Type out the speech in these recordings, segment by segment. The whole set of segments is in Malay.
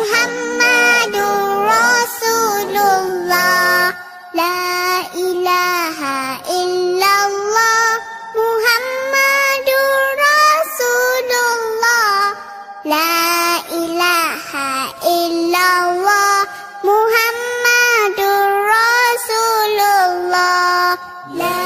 Muhammadur Rasulullah. La ilaha illallah Muhammadur Rasulullah. La ilaha illallah Muhammadur Rasulullah. La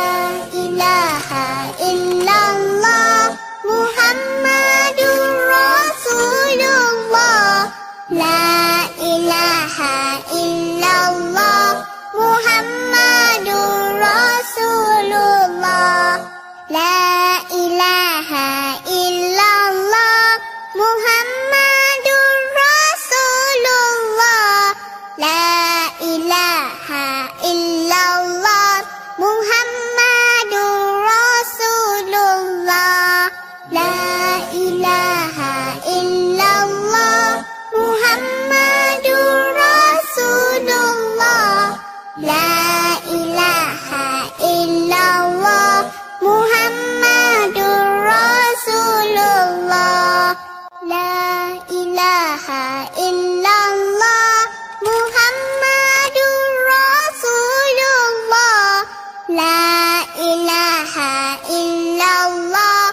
ilaha illallah Muhammadur Rasulullah. La ilaha illallah Muhammadur Rasulullah. La ilaha illallah Muhammadur Rasulullah. La ilaha illallah Muhammadur Rasulullah. La ilaha illallah Muhammadur Rasulullah. La ilaha illallah Muhammadur Rasulullah. La ilaha illallah Muhammadur Rasulullah. La ilaha illallah Muhammadur Rasulullah. La ilaha illallah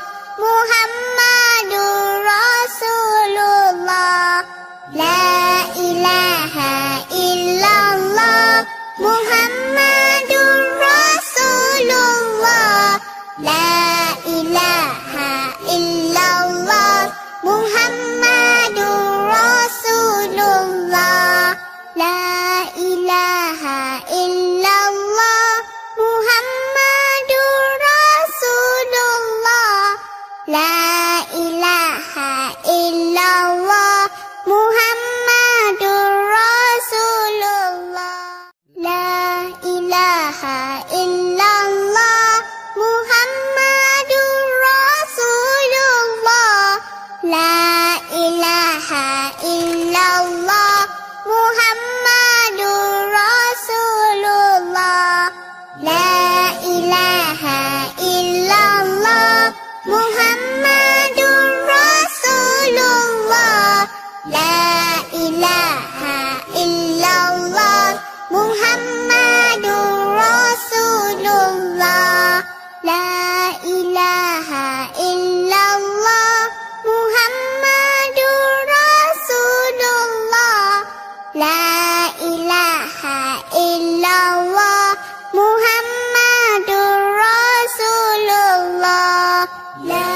Muhammadur Rasulullah. La ilaha illallah Muhammadur Rasulullah. La ilaha illallah Muhammadur Rasulullah. La ilaha illallah Muhammadur Rasulullah. La ilaha illallah Muhammadur Rasulullah. La ilaha illallah Muhammadur Rasulullah. La ilaha illallah Muhammadur Rasulullah. La ilaha illallah Muhammadur Rasulullah. La ilaha illallah Muhammadur Rasulullah. La ilaha illallah Muhammadur Rasulullah. La ilaha illallah Muhammadur Rasulullah. La ilaha illallah Muhammadur Rasulullah. La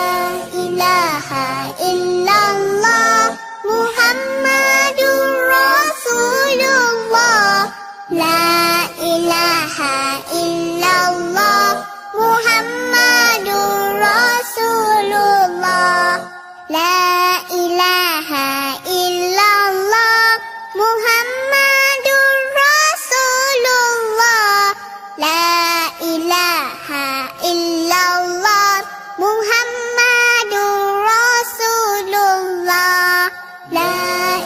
ilaha illallah Muhammadur Rasulullah. La ilaha illallah Muhammadur Rasulullah. La ilaha illallah Muhammadur Rasulullah. La ilaha illallah Muhammadur Rasulullah. La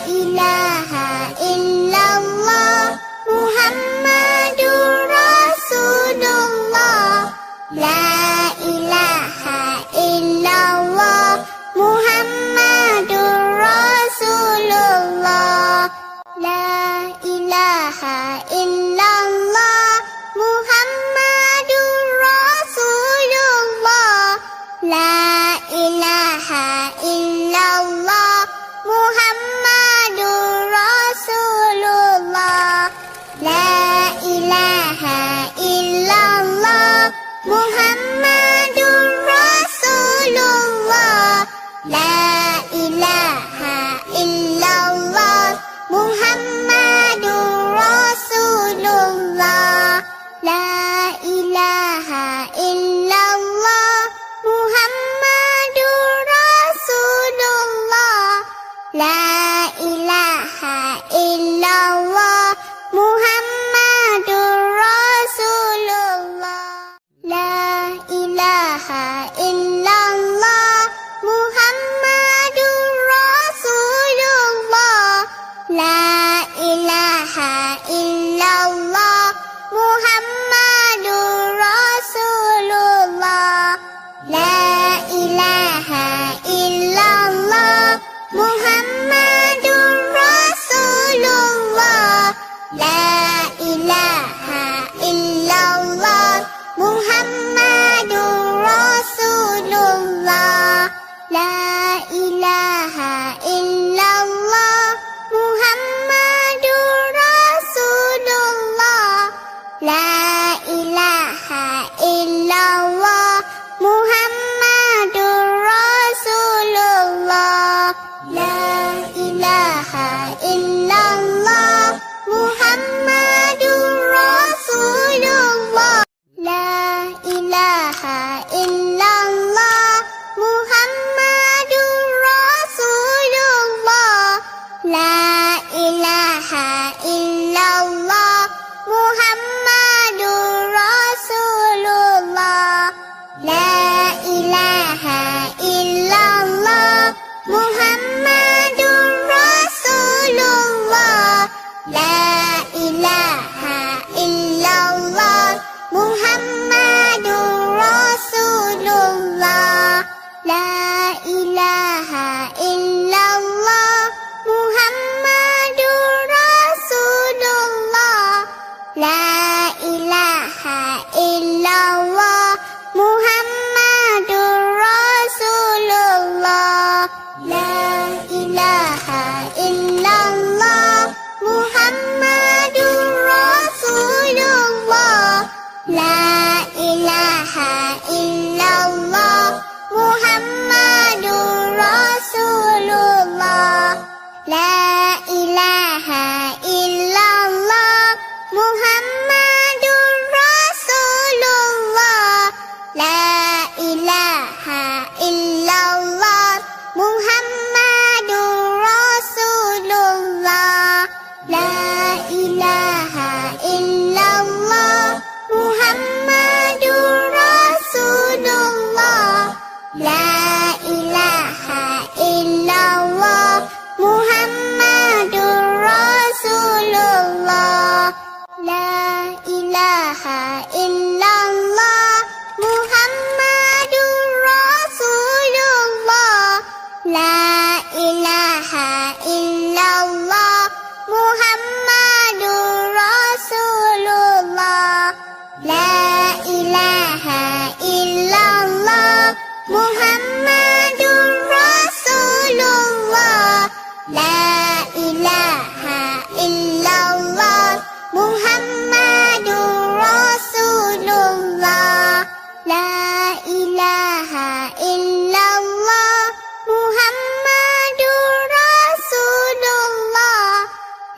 ilaha illallah Muhammadur Rasulullah. La ilaha illallah Muhammadur Rasulullah. La ilaha illallah Muhammadur Rasulullah. La ilaha illallah Muhammadur Rasulullah. La ilaha illallah Muhammadur Rasulullah. La ilaha illallah Muhammadur Rasulullah. La ilaha illallah Muhammadur Rasulullah. La ilaha illallah Muhammadur Rasulullah. La ilaha illallah Muhammadur Rasulullah.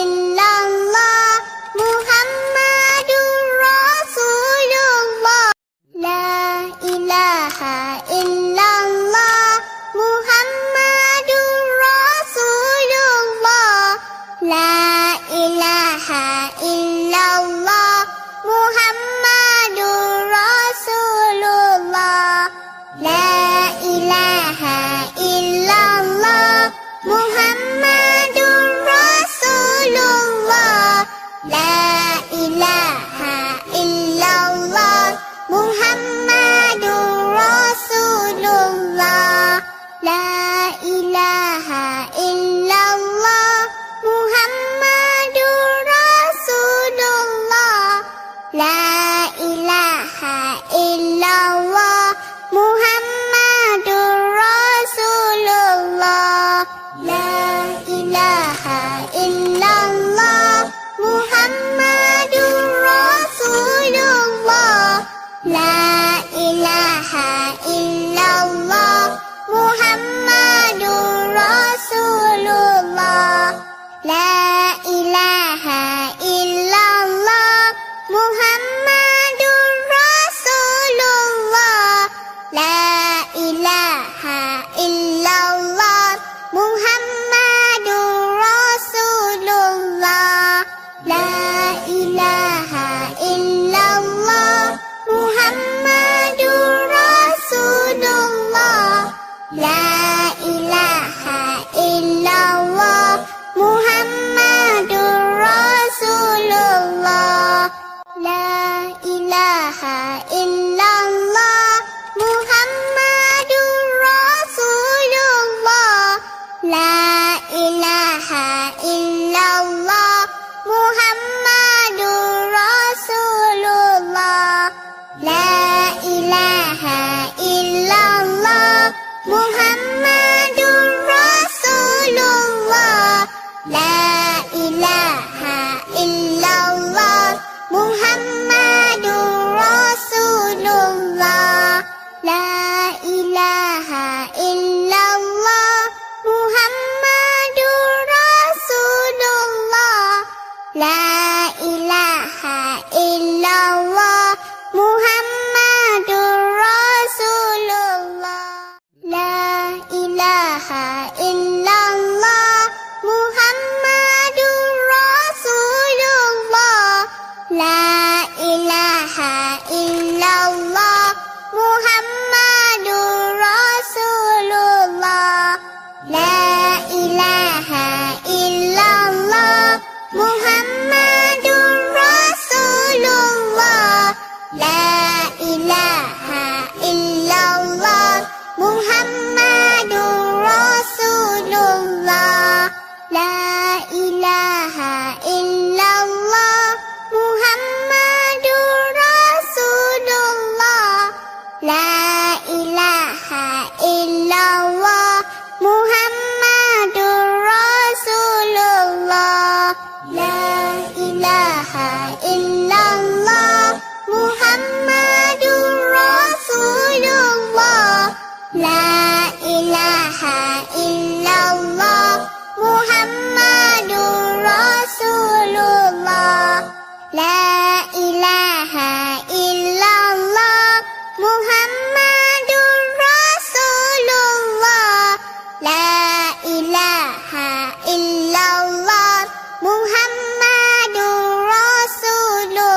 illallah Muhammadur Rasulullah. La ilaha illallah Muhammadur Rasulullah. La ilaha illallah Muhammadur Rasulullah. La ilaha illallah Muhammadur Rasulullah. La ilaha illallah Muhammadur Rasulullah. La ilaha illallah Muhammadur Rasulullah. La ilaha illallah Muhammadur Rasulullah. La ilaha illallah Muhammadur Rasulullah. La ilaha illallah Muhammadur Rasulullah. La ilaha illallah Muhammadur Rasulullah. La ilaha illallah Muhammadur Rasulullah. La ilaha illallah Muhammadur Rasulullah. La ilaha illallah Muhammadur Rasulullah. La ilaha illallah Muhammadur Rasulullah. La ilaha illallah Muhammadur Rasulullah. La ilaha illallah Muhammadur Rasulullah. La ilaha illallah Muhammadur Rasulullah. La ilaha illallah Muhammadur Rasulullah. La ilaha illallah Muhammadur Rasulullah. La ilaha illallah Muhammadur Rasulullah. La ilaha illallah Muhammadur Rasulullah. La ilaha illallah Muhammadur Rasulullah. La ilaha illallah Muhammadur Rasulullah. La ilaha illallah Muhammadur Rasulullah. La ilaha illallah Muhammadur Rasulullah. La ilaha illallah Muhammadur Rasulullah. La ilaha illallah Muhammadur Rasulullah. La ilaha illallah Muhammadur Rasulullah. La ilaha illallah Muhammadur Rasulullah. La ilaha illallah Muhammadur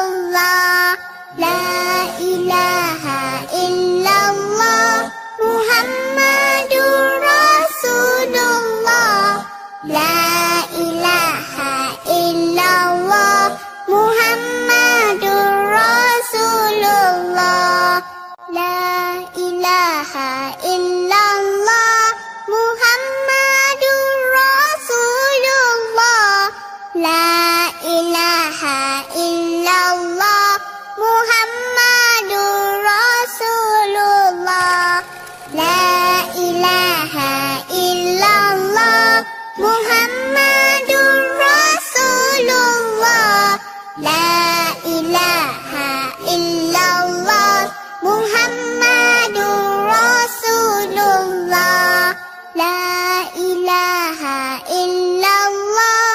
Rasulullah. La ilaha illallah Muhammadur Rasulullah. La ilaha illallah Muhammadur Rasulullah. La ilaha illallah Muhammadur Rasulullah. La ilaha illallah Muhammadur Rasulullah. La ilaha illallah Muhammadur Rasulullah. La ilaha illallah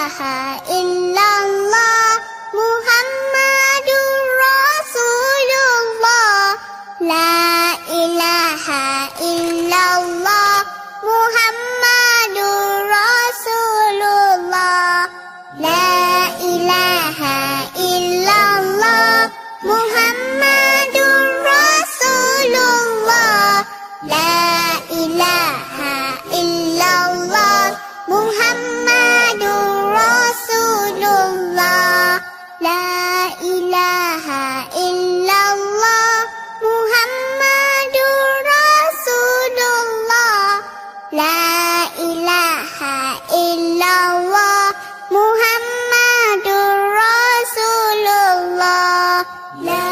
ilaha illallah Muhammadur Rasulullah. La ilaha illallah Muhammadur Rasulullah. La ilaha illallah Muhammadur Rasulullah. La ilaha illallah Muhammadur Rasulullah. La ilaha illallah Muhammadur Rasulullah. La ilaha illallah Muhammadur Rasulullah. La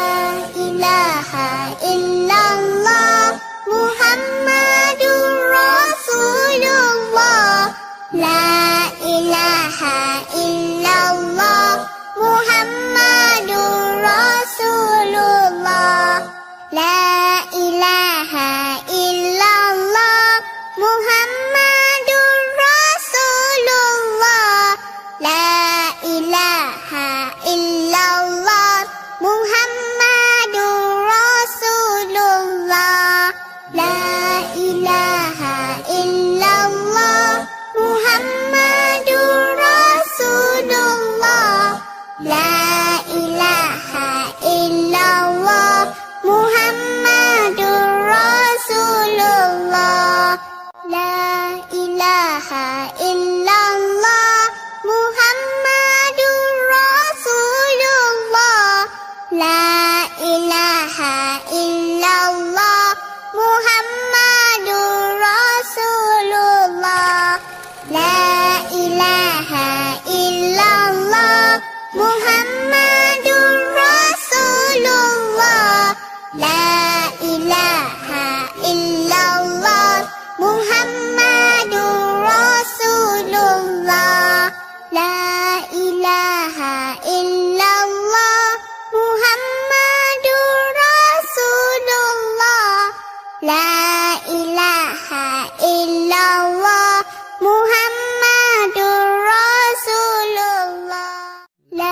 ilaha illallah Muhammadur Rasulullah. La ilaha illallah Muhammadur Rasulullah. La ilaha illallah Muhammadur Rasulullah. La ilaha illallah Muhammadur Rasulullah. La ilaha illallah Muhammadur Rasulullah. La ilaha illallah Muhammadur Rasulullah. La ilaha illallah Muhammadur Rasulullah. La ilaha illallah Muhammadur Rasulullah. La ilaha illallah Muhammadur Rasulullah. La ilaha illallah Muhammadur Rasulullah. La ilaha illallah Muhammadur Rasulullah. La ilaha illallah Muhammadur Rasulullah. La ilaha illallah Muhammadur Rasulullah. La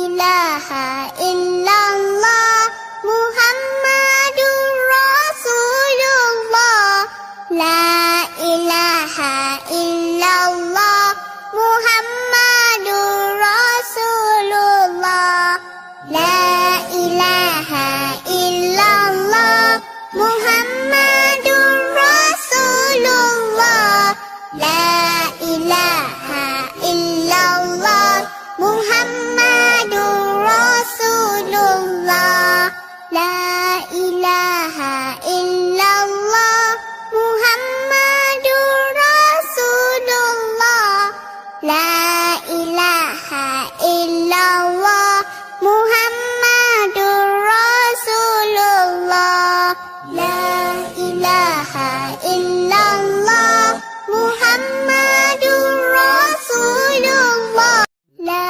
ilaha illallah Muhammadur Rasulullah. La ilaha illallah Muhammadur Rasulullah. La ilaha illallah Muhammadur Rasulullah. La ilaha illallah Muhammadur Rasulullah. La ilaha illallah Muhammadur Rasulullah. La ilaha illallah Muhammadur Rasulullah. La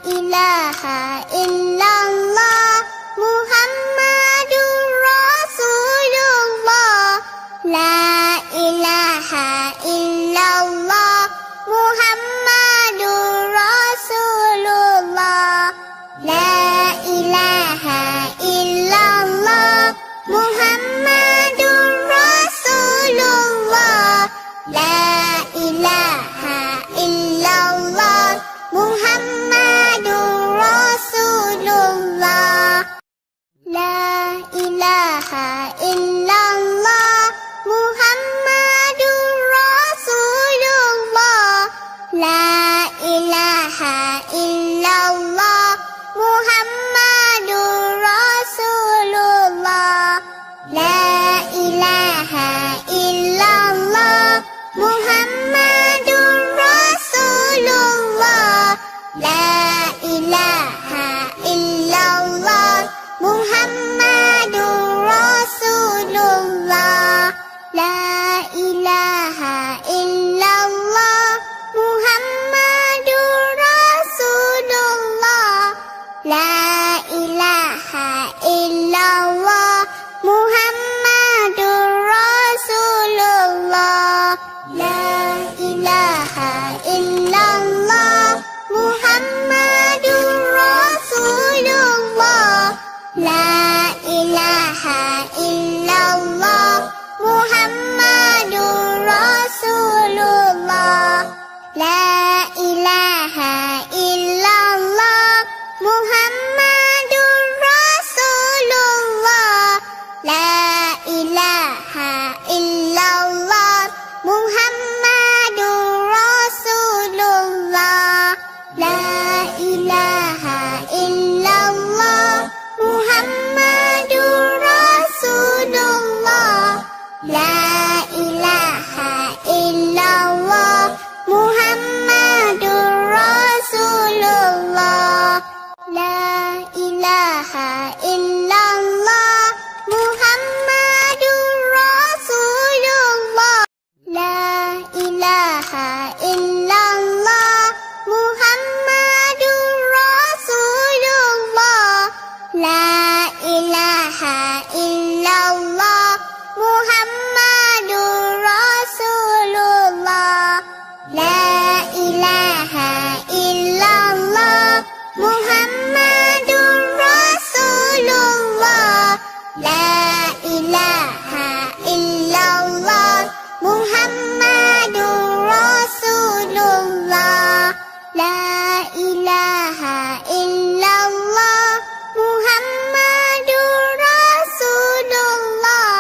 ilaha illallah Muhammadur Rasulullah. La ilaha illallah Muhammadur ilaha illallah Muhammadur Rasulullah. La ilaha illallah Muhammadur Rasulullah. La ilaha illallah Muhammadur Rasulullah. La ilaha illallah Muhammadur Rasulullah. La ilaha illallah Muhammadur Rasulullah. La ilaha illallah Muhammadur Rasulullah. La ilaha illallah Muhammadur Rasulullah. La ilaha illallah Muhammadur Rasulullah. La ilaha illallah Muhammadur Rasulullah. La ilaha illallah Muhammadur Rasulullah.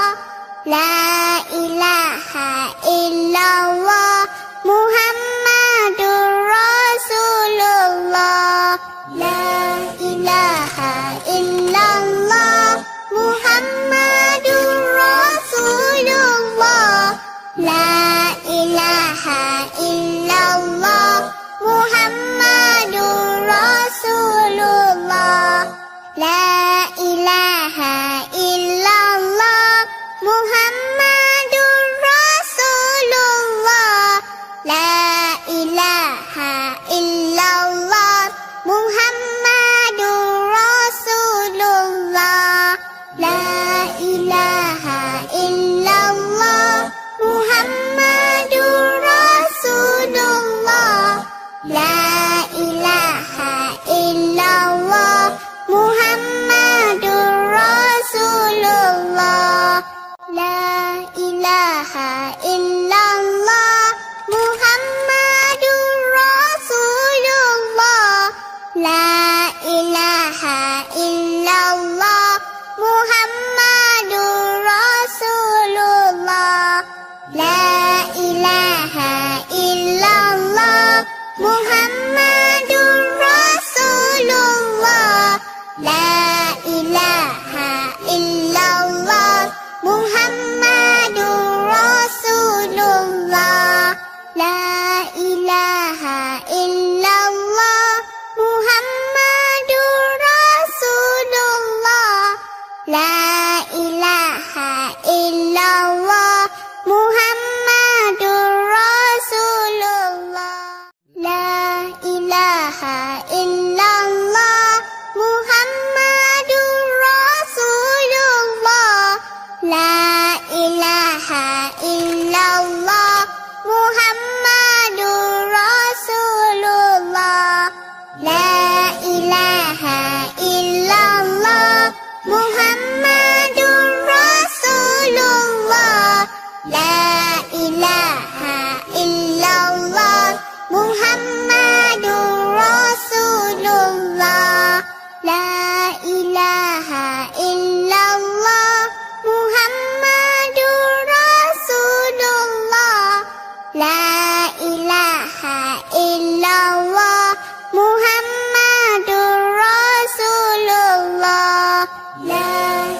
La ilaha illallah Muhammadur Rasulullah. La ilaha illallah Muhammadur Rasulullah. La ilaha illallah Muhammadur Rasulullah. La ilaha illallah Muhammadur Rasulullah. La ilaha illallah Muhammadur Rasulullah. La ilaha illallah Muhammadur Rasulullah. La ilaha illallah Muhammadur Rasulullah. La ilaha illallah Muhammadur Rasulullah. La ilaha illallah Muhammadur Rasulullah. La ilaha illallah Muhammadur Rasulullah. La ilaha illallah Muhammadur Rasulullah. La ilaha illallah Muhammadur Rasulullah. La ilaha illallah Muhammadur Rasulullah. La ilaha illallah Muhammadur Rasulullah. La ilaha illallah Muhammadur Rasulullah. La ilaha illallah Muhammadur Rasulullah. La ilaha illallah Muhammadur Rasulullah. La ilaha illallah Muhammadur Rasulullah. La ilaha illallah Muhammadur Rasulullah. La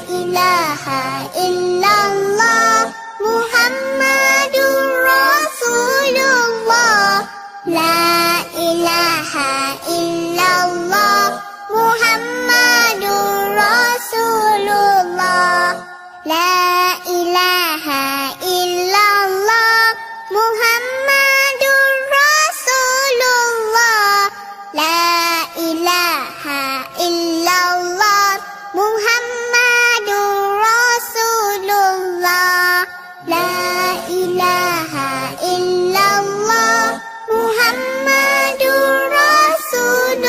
ilaha illallah Muhammadur Rasulullah. La ilaha illallah Muhammadur Rasulullah. La ilaha illallah Muhammadur Rasulullah. La ilaha illallah Muhammadur Rasulullah. La ilaha illallah Muhammadur Rasulullah.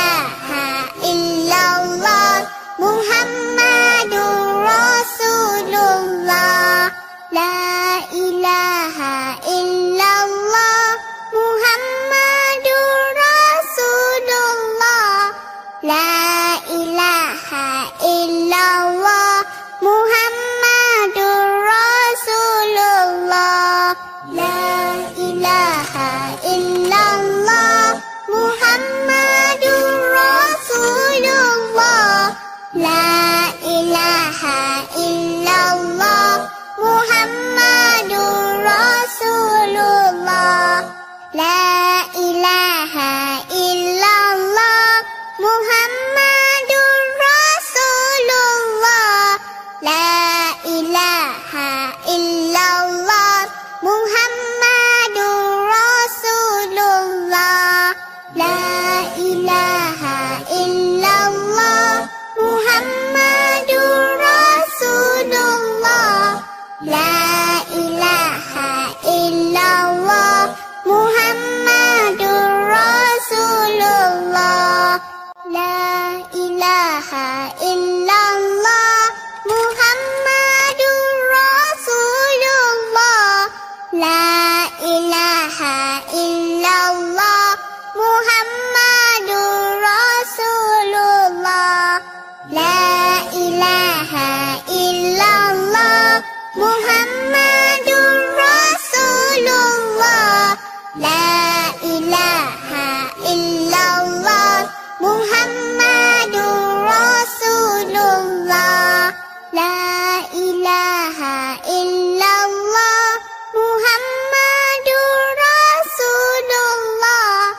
ilaha illallah Muhammadur Rasulullah. La ilaha illallah Muhammadur Rasulullah. La ilaha illallah Muhammadur Rasulullah. La ilaha illallah Muhammadur Rasulullah. La ilaha illallah Muhammadur Rasulullah.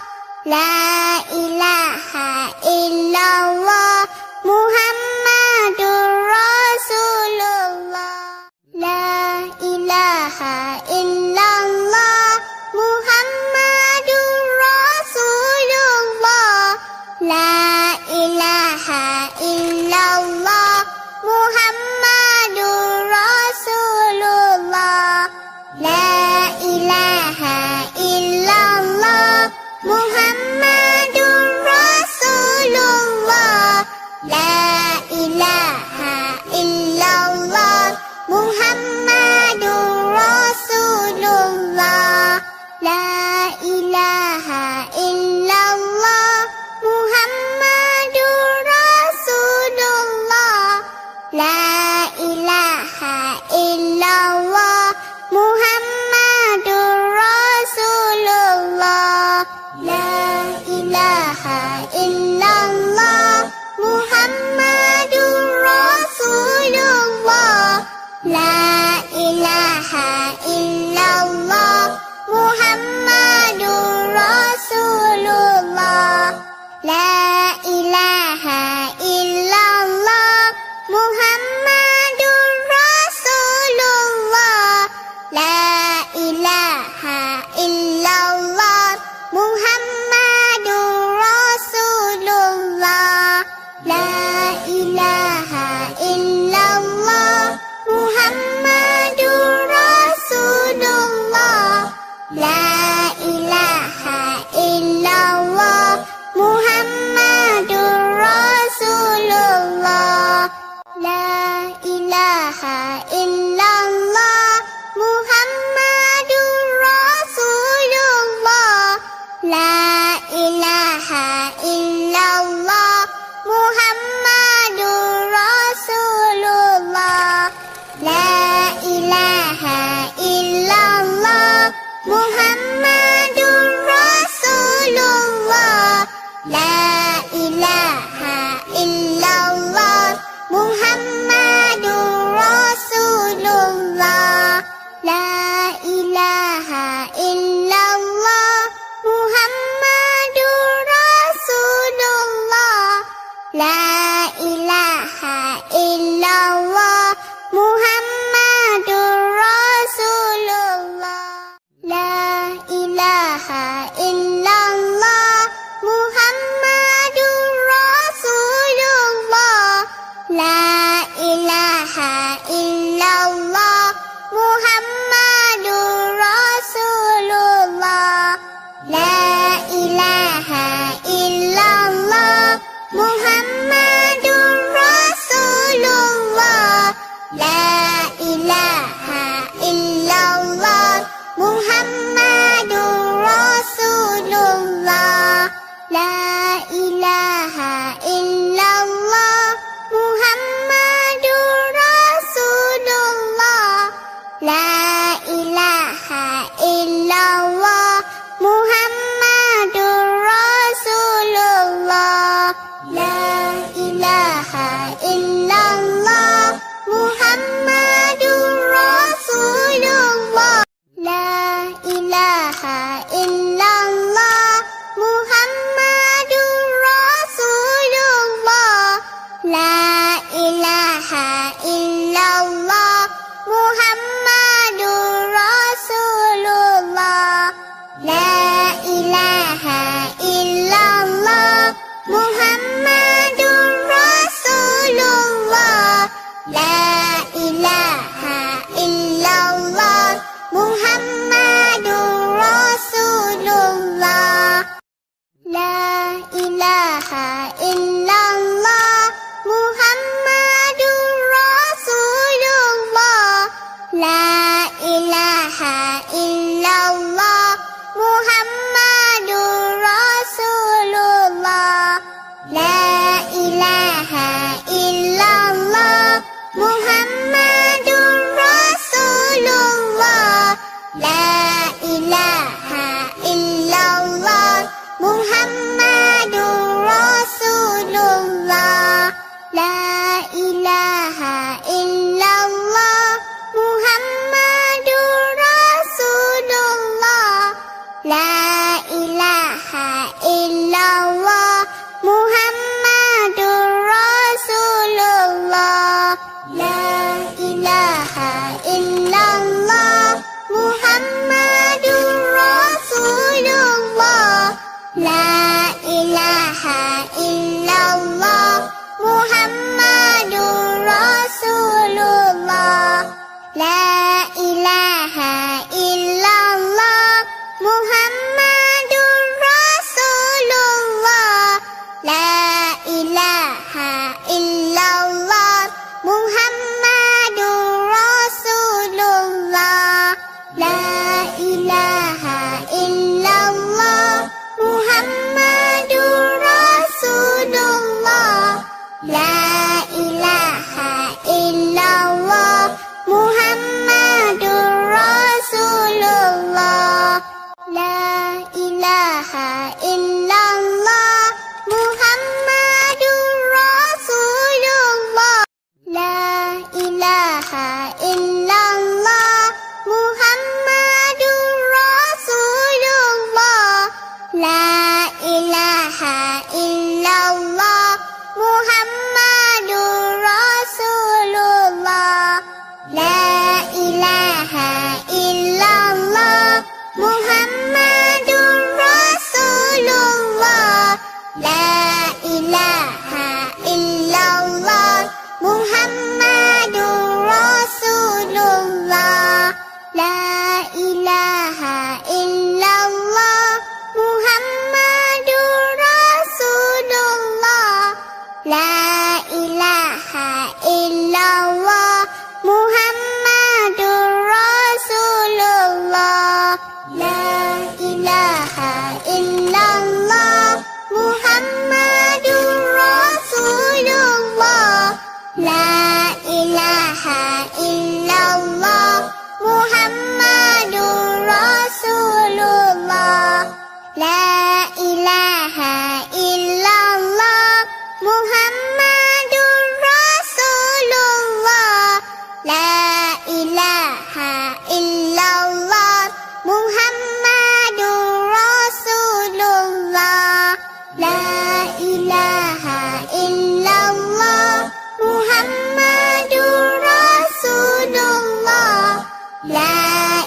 La ilaha illallah Muhammadur Rasulullah. La ilaha illallah Muhammadur Rasulullah. La ilaha illallah Muhammadur Rasulullah. La ilaha illallah Muhammadur Rasulullah. La ilaha illallah Muhammadur Rasulullah. La ilaha illallah Muhammadur Rasulullah. La ilaha illallah Muhammadur Rasulullah. La ilaha illallah Muhammadur Rasulullah. La ilaha illallah Muhammadur Rasulullah. La ilaha illallah Muhammadur Rasulullah. La ilaha illallah Muhammadur Rasulullah. La ilaha illallah Muhammadur Rasulullah. La ilaha illallah Muhammadur Rasulullah. La ilaha illallah Muhammadur Rasulullah. La ilaha illallah Muhammadur Rasulullah. La ilaha illallah Muhammadur Rasulullah. La ilaha illallah Muhammadur Rasulullah. La ilaha illallah Muhammadur Rasulullah. La ilaha illallah Muhammadur Rasulullah. La ilaha illallah Muhammadur Rasulullah. La ilaha illallah Muhammadur Rasulullah. La ilaha illallah Muhammadur Rasulullah. La ilaha illallah Muhammadur Rasulullah. La ilaha illallah Muhammadur Rasulullah. La ilaha illallah Muhammadur Rasulullah. La ilaha illallah Muhammadur Rasulullah. La ilaha illallah Muhammadur Rasulullah. La ilaha illallah Muhammadur Rasulullah. La ilaha illallah Muhammadur Rasulullah. La ilaha illallah Muhammadur Rasulullah. La ilaha illallah ilaha illallah Muhammadur Rasulullah. La ilaha illallah Muhammadur Rasulullah. La ilaha illallah Muhammadur Rasulullah. La ilaha illallah Muhammadur Rasulullah. La ilaha illallah Muhammadur Rasulullah. La ilaha illallah Muhammadur Rasulullah. La ilaha illallah Muhammadur Rasulullah. La ilaha illallah Muhammadur Rasulullah. La ilaha illallah Muhammadur Rasulullah. La ilaha illallah Muhammadur Rasulullah. La ilaha illallah Muhammadur Rasulullah. La ilaha illallah Muhammadur Rasulullah. La ilaha illallah Muhammadur Rasulullah. La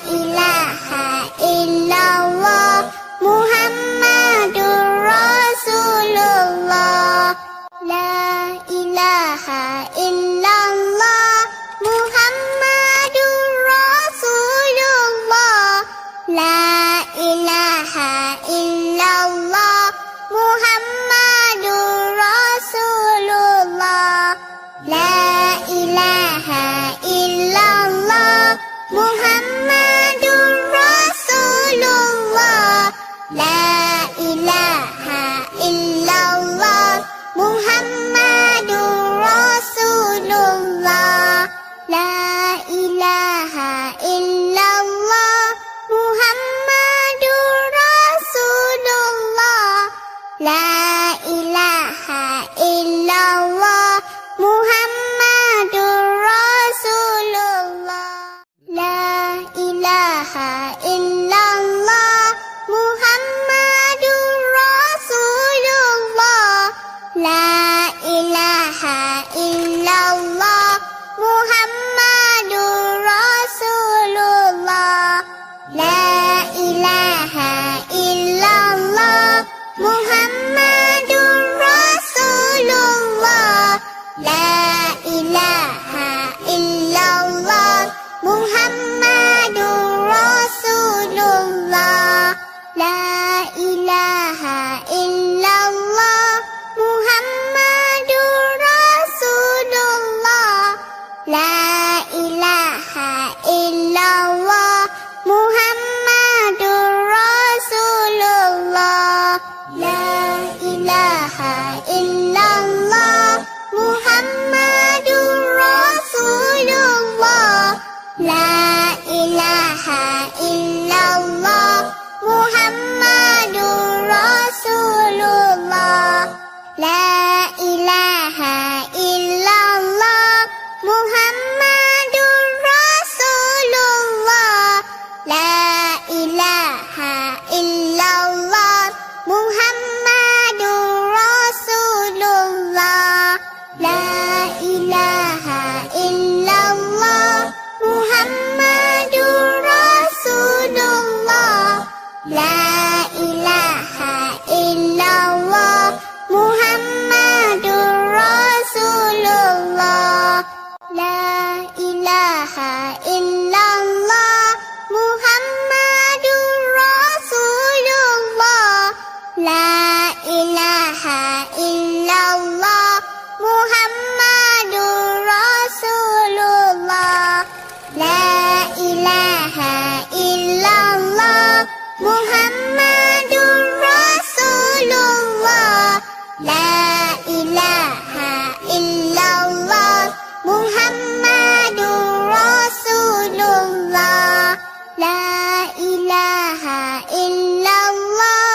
ilaha illallah Muhammadur Rasulullah. La ilaha illallah Muhammadur Rasulullah. La ilaha illallah Muhammadur Rasulullah. La ilaha illallah Muhammadur Rasulullah. La ilaha illallah Muhammadur Rasulullah. La ilaha illallah Muhammadur Rasulullah. La ilaha illallah Muhammadur Rasulullah. La ilaha illallah Muhammadur Rasulullah. La ilaha illallah Muhammadur Rasulullah. La ilaha illallah Muhammadur Rasulullah. La ilaha illallah Muhammadur Rasulullah. La ilaha illallah Muhammadur Rasulullah. La ilaha illallah Muhammadur Rasulullah. La ilaha illallah Muhammadur Rasulullah. La ilaha illallah Muhammadur Rasulullah. La ilaha illallah Muhammadur Rasulullah. La ilaha illallah Muhammadur Rasulullah. La ilaha illallah Muhammadur Rasulullah. La ilaha illallah Muhammadur Rasulullah. La ilaha illallah Muhammadur Rasulullah. La ilaha illallah Muhammadur Rasulullah. La ilaha illallah Muhammadur Rasulullah. La ilaha illallah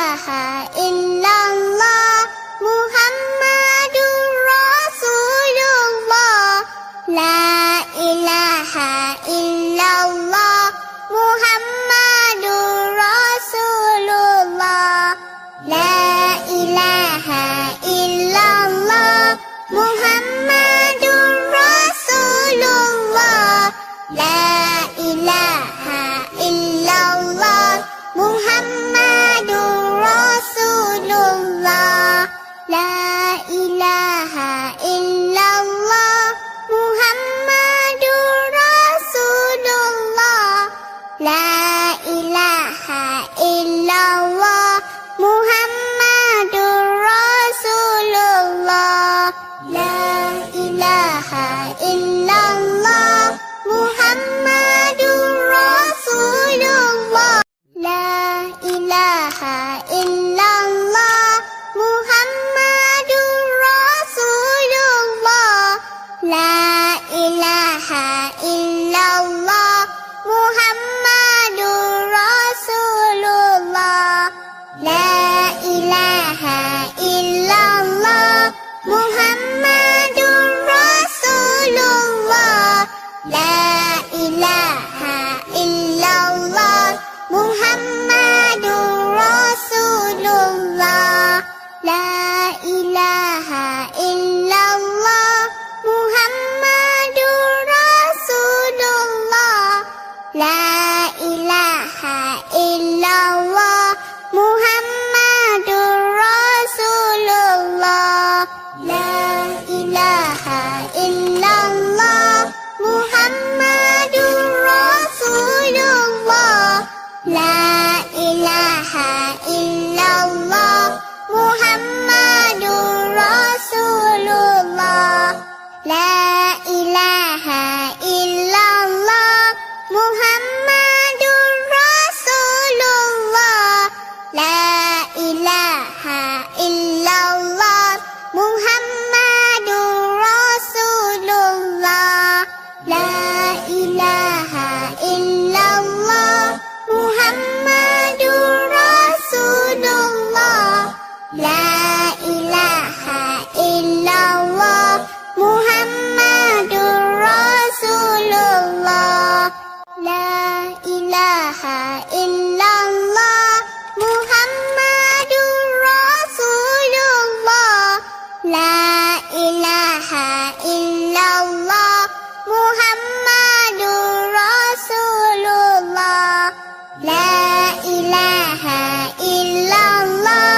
ilaha illallah Muhammadur Rasulullah. La ilaha illallah Muhammadur Rasulullah. La ilaha illallah Muhammadur Rasulullah. La ilaha illallah Muhammadur Rasulullah. La ilaha illallah Muhammadur Rasulullah. La ilaha illallah Muhammadur Rasulullah. La ilaha illallah Muhammadur Rasulullah. La ilaha illallah Muhammadur Rasulullah. La ilaha illallah Muhammadur Rasulullah. La ilaha illallah Muhammadur Rasulullah. La ilaha illallah Muhammadur Rasulullah. La ilaha illallah Muhammadur Rasulullah. La ilaha illallah Muhammadur Rasulullah. La ilaha illallah Muhammadur Rasulullah. La ilaha illallah Muhammadur Rasulullah. La ilaha illallah Muhammadur Rasulullah. La ilaha illallah Muhammadur Rasulullah. La ilaha illallah Muhammadur Rasulullah. La ilaha illallah Muhammadur Rasulullah. La ilaha illallah Muhammadur Rasulullah. La ilaha illallah Muhammadur Rasulullah. La ilaha illallah Muhammadur Rasulullah. La ilaha illallah Muhammadur Rasulullah. La ilaha illallah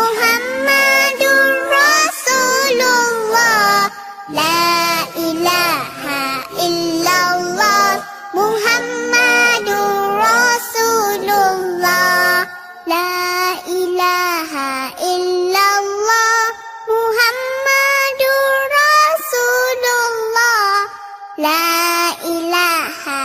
Muhammadur Rasulullah. La ilaha illallah Muhammadur Rasulullah. La ilaha illallah Muhammadur Rasulullah. La ilaha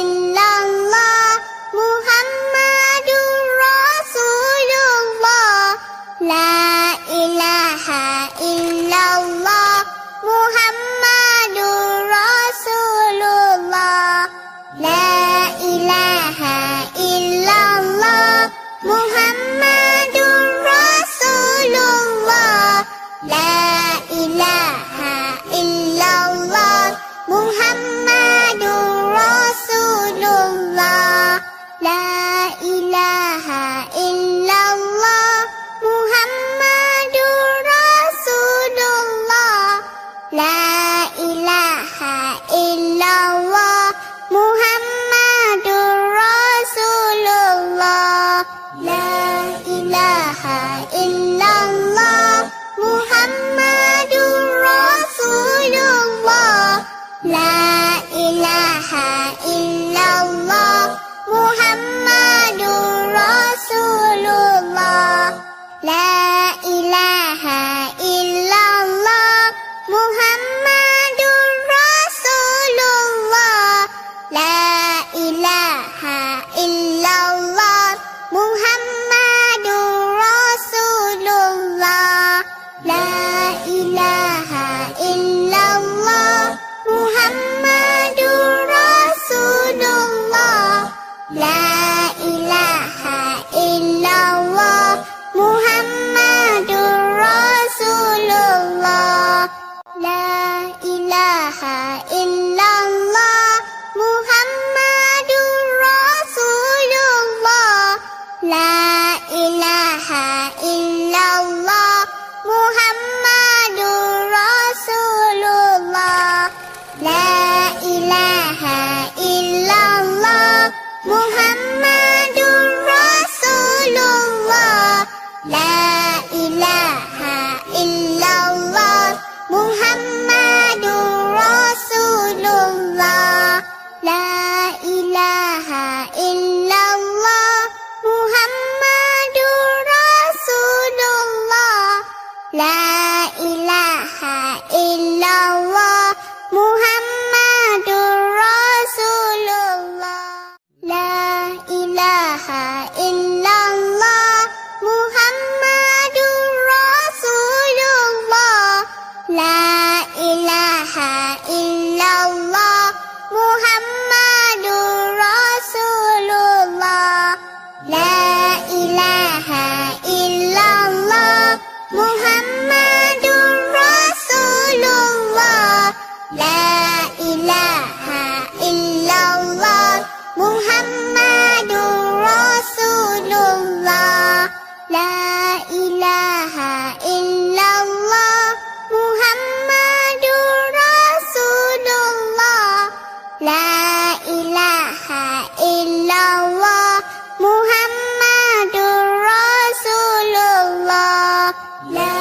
illallah Muhammadur Rasulullah. La ilaha illallah Muhammadur Rasulullah. La ilaha illallah Muhammadur Rasulullah. La ilaha illallah Muhammadur Rasulullah. La ilaha illallah Muhammadur Rasulullah. La ilaha illallah Muhammadur Rasulullah. La ilaha illallah Muhammadur Rasulullah. La ilaha illallah Muhammadur Rasulullah. La ilaha illallah Muhammadur Rasulullah. La ilaha illallah ilaha illallah Muhammadur Rasulullah. La ilaha illallah Muhammadur Rasulullah. La ilaha illallah Muhammadur Rasulullah. La ilaha illallah Muhammadur Rasulullah. La ilaha illallah Muhammadur Rasulullah. La ilaha illallah Muhammadur Rasulullah. La ilaha illallah Muhammadur Rasulullah. La ilaha illallah Muhammadur Rasulullah. La ilaha illallah Muhammadur Rasulullah. La ilaha illallah Muhammadur Rasulullah. La ilaha illallah Muhammadur Rasulullah. La ilaha illallah Muhammadur Rasulullah. La ilaha illallah Muhammadur Rasulullah. La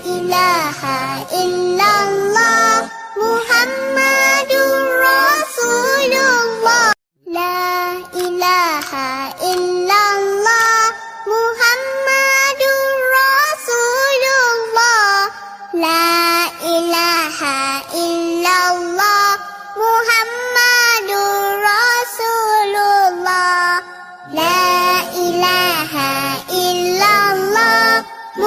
ilaha illallah Muhammadur Rasulullah. La ilaha illallah Muhammadur Rasulullah. La ilaha illallah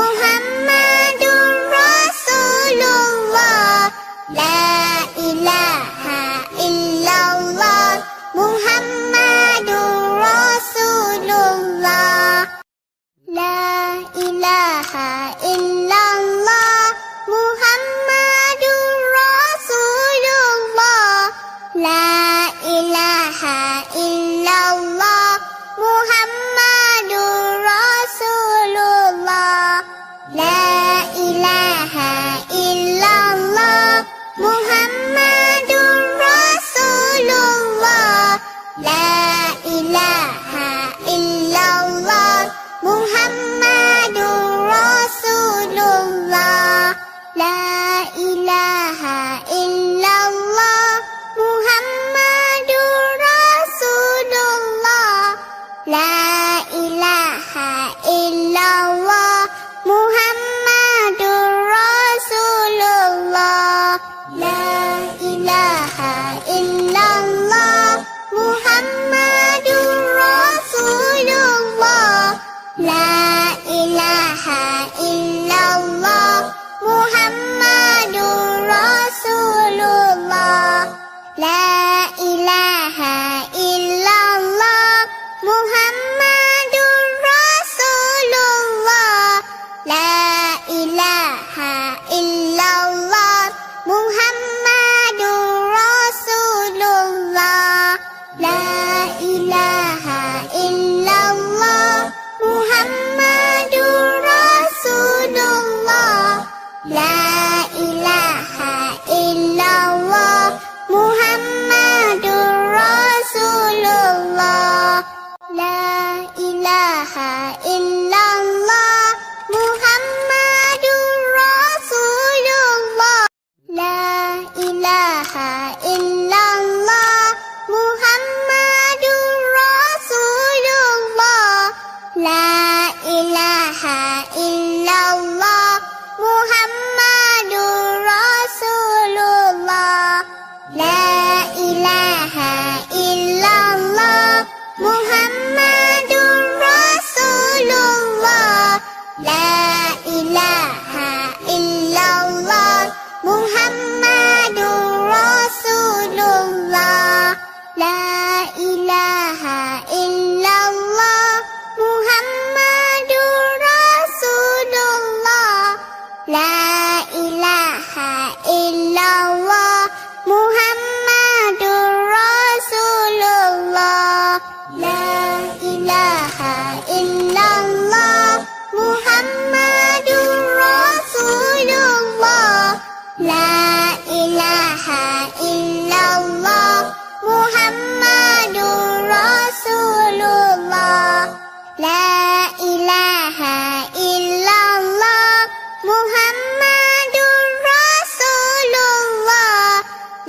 Muhammadur Rasulullah. La ilaha illallah Muhammadur Rasulullah. La ilaha illallah Muhammadur Rasulullah. La ilaha illallah Muhammadur Rasulullah. La ilaha illallah Muhammadur Rasulullah. La ilaha illallah Muhammadur Rasulullah. La ilaha illallah Muhammadur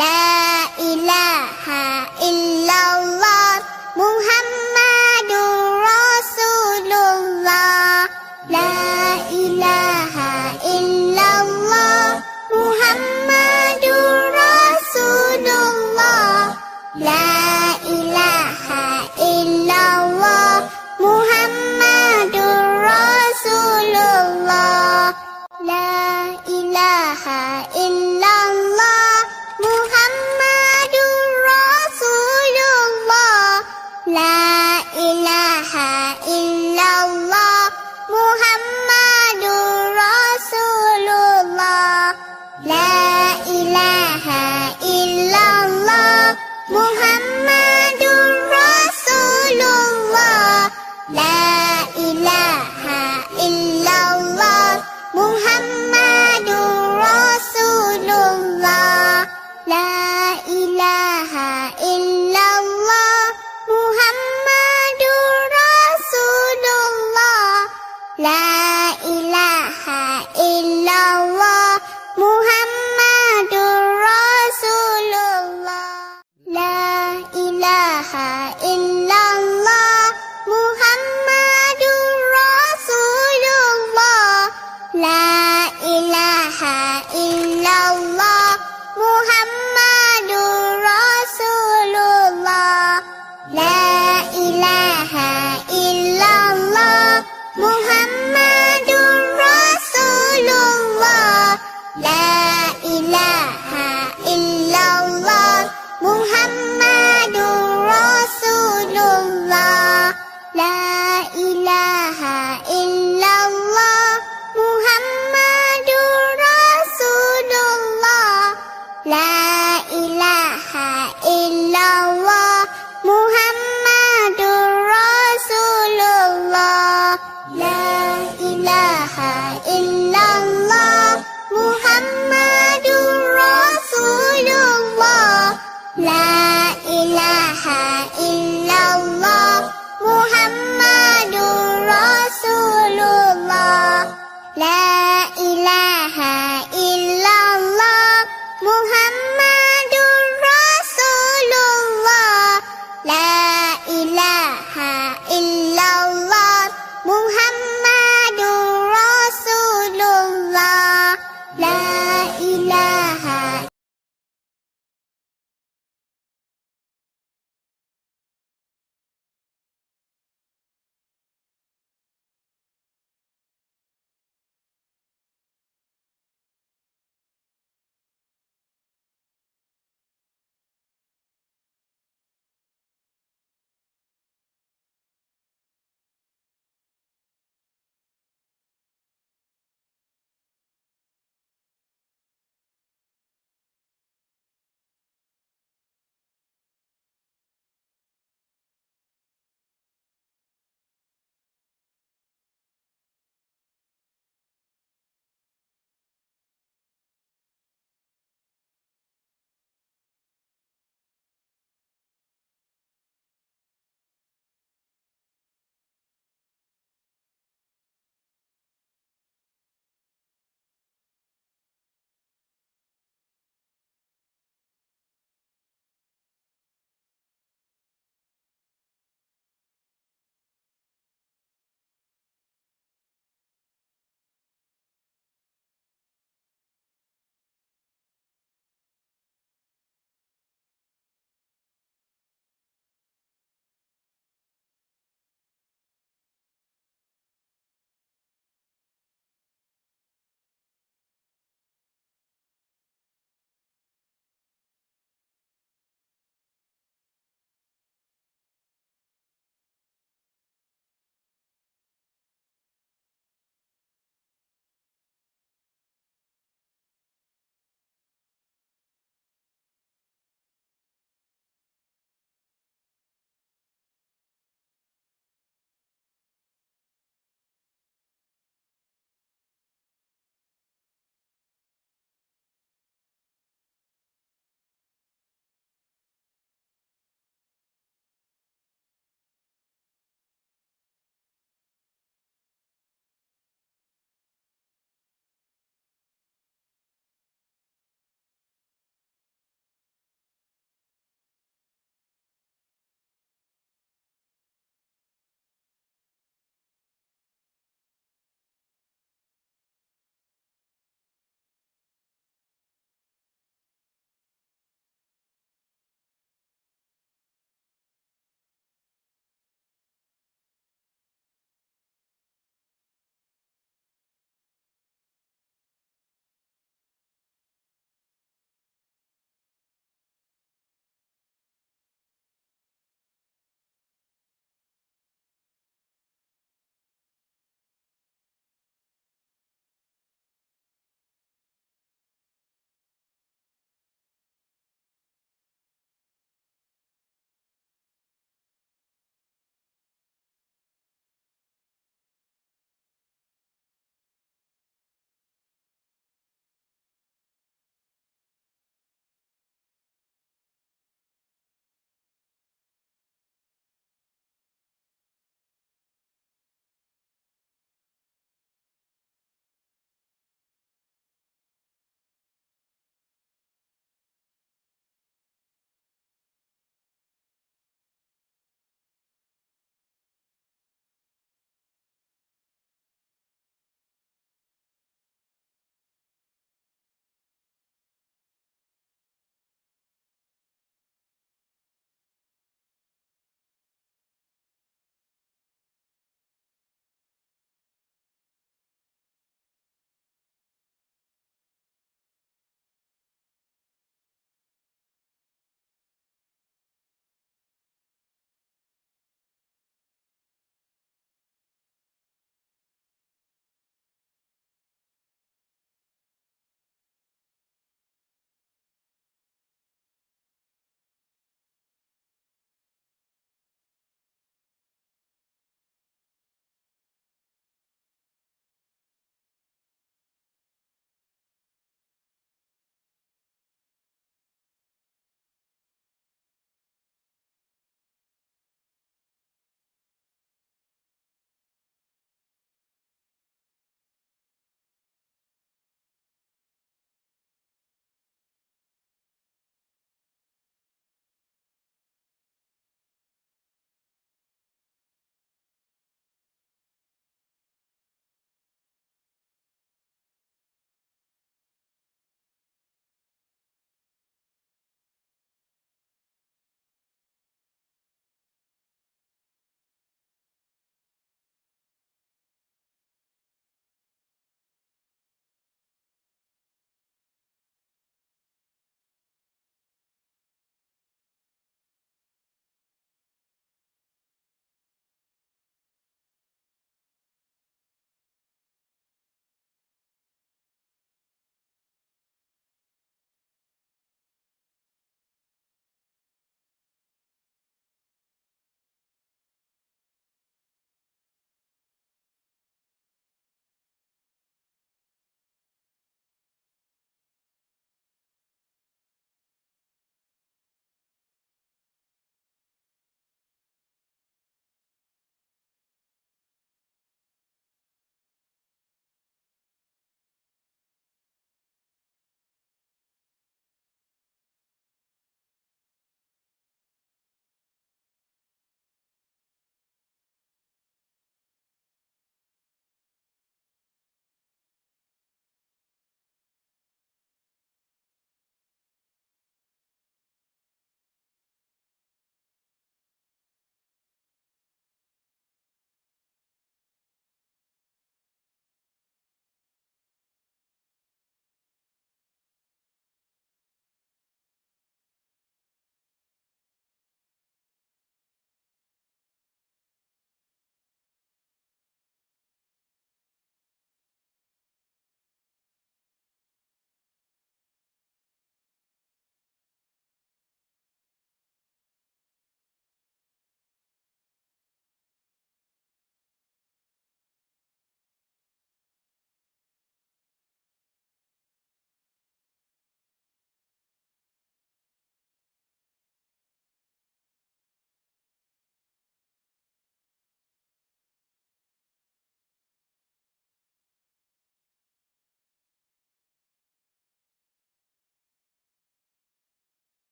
La